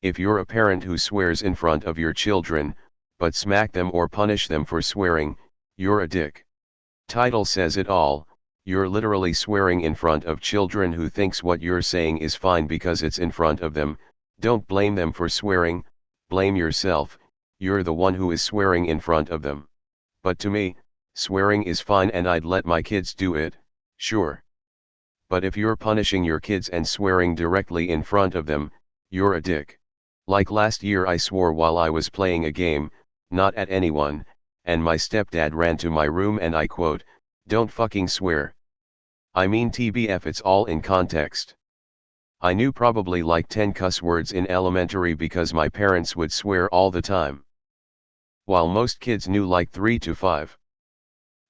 If you're a parent who swears in front of your children, but smack them or punish them for swearing, you're a dick. Title says it all. You're literally swearing in front of children who thinks what you're saying is fine because it's in front of them. Don't blame them for swearing, blame yourself. You're the one who is swearing in front of them. But to me, swearing is fine and I'd let my kids do it, sure. But if you're punishing your kids and swearing directly in front of them, you're a dick. Like last year I swore while I was playing a game, not at anyone, and my stepdad ran to my room and I quote, "Don't fucking swear." I mean TBF, it's all in context. I knew probably like 10 cuss words in elementary because my parents would swear all the time. While most kids knew like 3 to 5.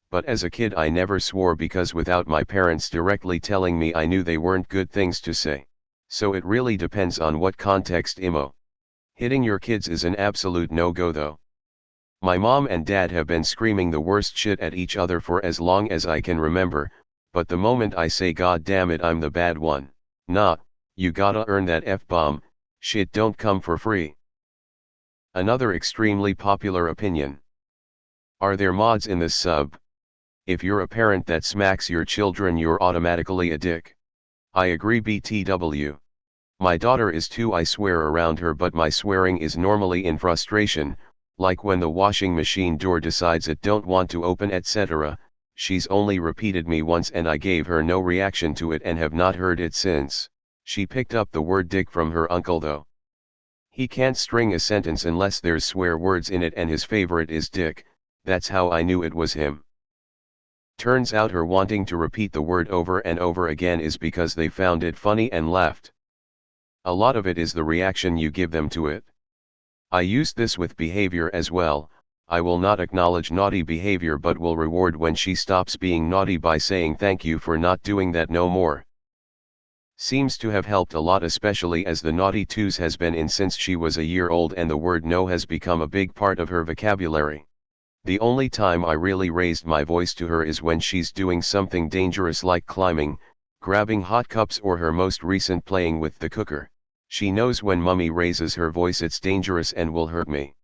But as a kid I never swore because without my parents directly telling me I knew they weren't good things to say. So it really depends on what context imo. Hitting your kids is an absolute no-go though. My mom and dad have been screaming the worst shit at each other for as long as I can remember, but the moment I say God damn it I'm the bad one, nah, you gotta earn that F-bomb, shit don't come for free. Another extremely popular opinion. Are there mods in this sub? If you're a parent that smacks your children you're automatically a dick. I agree BTW. My daughter is 2, I swear around her but my swearing is normally in frustration, like when the washing machine door decides it don't want to open etc. She's only repeated me once and I gave her no reaction to it and have not heard it since. She picked up the word dick from her uncle though. He can't string a sentence unless there's swear words in it and his favorite is dick, that's how I knew it was him. Turns out her wanting to repeat the word over and over again is because they found it funny and laughed. A lot of it is the reaction you give them to it. I use this with behavior as well. I will not acknowledge naughty behavior but will reward when she stops being naughty by saying thank you for not doing that no more. Seems to have helped a lot, especially as the naughty twos has been in since she was a year old and the word no has become a big part of her vocabulary. The only time I really raised my voice to her is when she's doing something dangerous like climbing, grabbing hot cups or her most recent playing with the cooker. She knows when mummy raises her voice it's dangerous and will hurt me.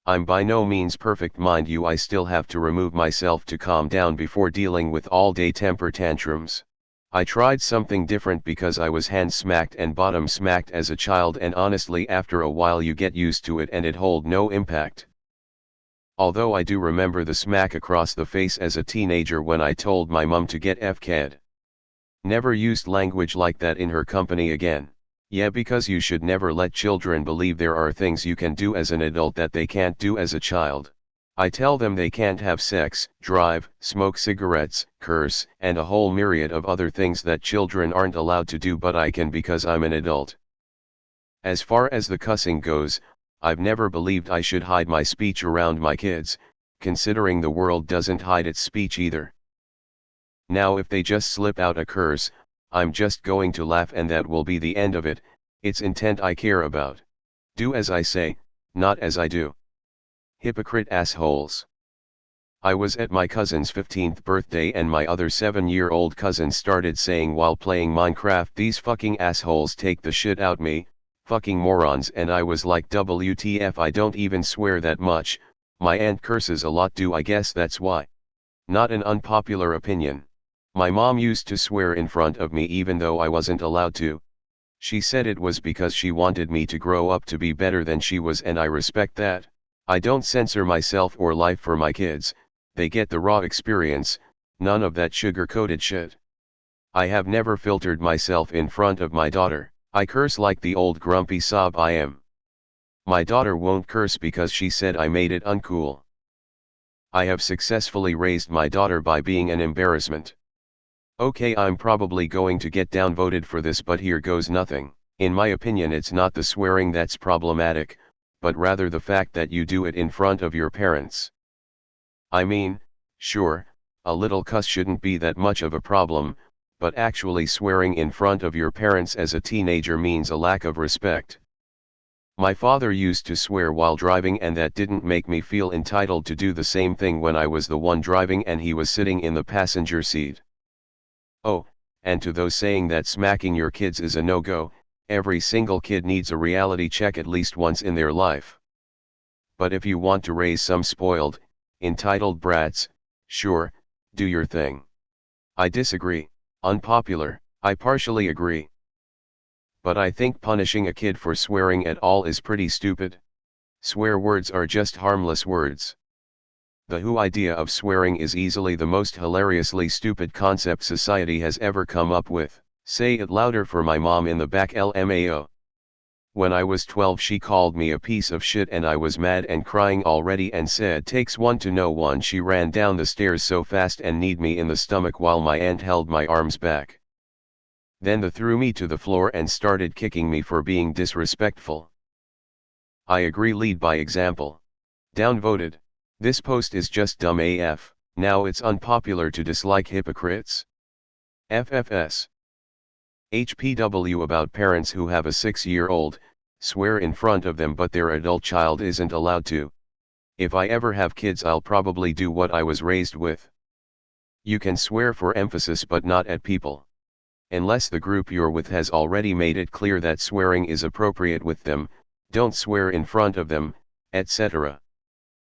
I'm by no means perfect mind you, I still have to remove myself to calm down before dealing with all-day temper tantrums. I tried something different because I was hand smacked and bottom smacked as a child and honestly after a while you get used to it and it hold no impact. Although I do remember the smack across the face as a teenager when I told my mum to get F-cad. Never used language like that in her company again. Yeah, because you should never let children believe there are things you can do as an adult that they can't do as a child. I tell them they can't have sex, drive, smoke cigarettes, curse, and a whole myriad of other things that children aren't allowed to do, but I can because I'm an adult. As far as the cussing goes, I've never believed I should hide my speech around my kids, considering the world doesn't hide its speech either. Now if they just slip out a curse, I'm just going to laugh and that will be the end of it. It's intent I care about. Do as I say, not as I do. Hypocrite assholes. I was at my cousin's 15th birthday and my other 7-year-old cousin started saying while playing Minecraft, "These fucking assholes take the shit out me, fucking morons," and I was like, WTF, I don't even swear that much, my aunt curses a lot, do I guess that's why. Not an unpopular opinion. My mom used to swear in front of me even though I wasn't allowed to. She said it was because she wanted me to grow up to be better than she was, and I respect that. I don't censor myself or life for my kids, they get the raw experience, none of that sugar-coated shit. I have never filtered myself in front of my daughter. I curse like the old grumpy sob I am. My daughter won't curse because she said I made it uncool. I have successfully raised my daughter by being an embarrassment. Okay, I'm probably going to get downvoted for this, but here goes nothing. In my opinion, it's not the swearing that's problematic, but rather the fact that you do it in front of your parents. I mean, sure, a little cuss shouldn't be that much of a problem, but actually swearing in front of your parents as a teenager means a lack of respect. My father used to swear while driving and that didn't make me feel entitled to do the same thing when I was the one driving and he was sitting in the passenger seat. Oh, and to those saying that smacking your kids is a no-go, Every single kid needs a reality check at least once in their life. But if you want to raise some spoiled, entitled brats, sure, do your thing. I disagree. Unpopular. I partially agree. But I think punishing a kid for swearing at all is pretty stupid. Swear words are just harmless words. The whole idea of swearing is easily the most hilariously stupid concept society has ever come up with. Say it louder for my mom in the back, LMAO. When I was 12 she called me a piece of shit and I was mad and crying already and said takes one to know one. She ran down the stairs so fast and kneed me in the stomach while my aunt held my arms back. Then they threw me to the floor and started kicking me for being disrespectful. I agree, lead by example. Downvoted. This post is just dumb AF, now it's unpopular to dislike hypocrites. FFS. HPW about parents who have a 6-year-old, swear in front of them but their adult child isn't allowed to. If I ever have kids I'll probably do what I was raised with. You can swear for emphasis but not at people. Unless the group you're with has already made it clear that swearing is appropriate with them, don't swear in front of them, etc.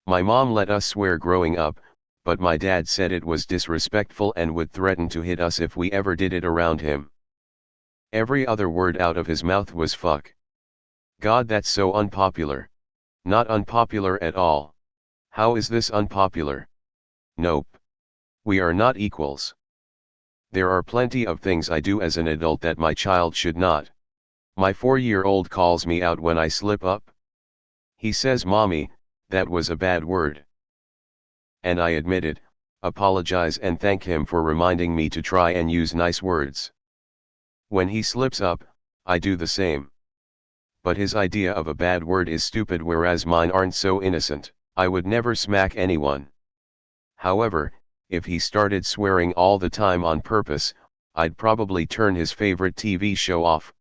My mom let us swear growing up, but my dad said it was disrespectful and would threaten to hit us if we ever did it around him. Every other word out of his mouth was fuck. God, that's so unpopular. Not unpopular at all. How is this unpopular? Nope. We are not equals. There are plenty of things I do as an adult that my child should not. My 4-year-old calls me out when I slip up. He says, "Mommy, that was a bad word." And I admit it, apologize and thank him for reminding me to try and use nice words. When he slips up, I do the same. But his idea of a bad word is stupid, whereas mine aren't so innocent. I would never smack anyone. However, if he started swearing all the time on purpose, I'd probably turn his favorite TV show off.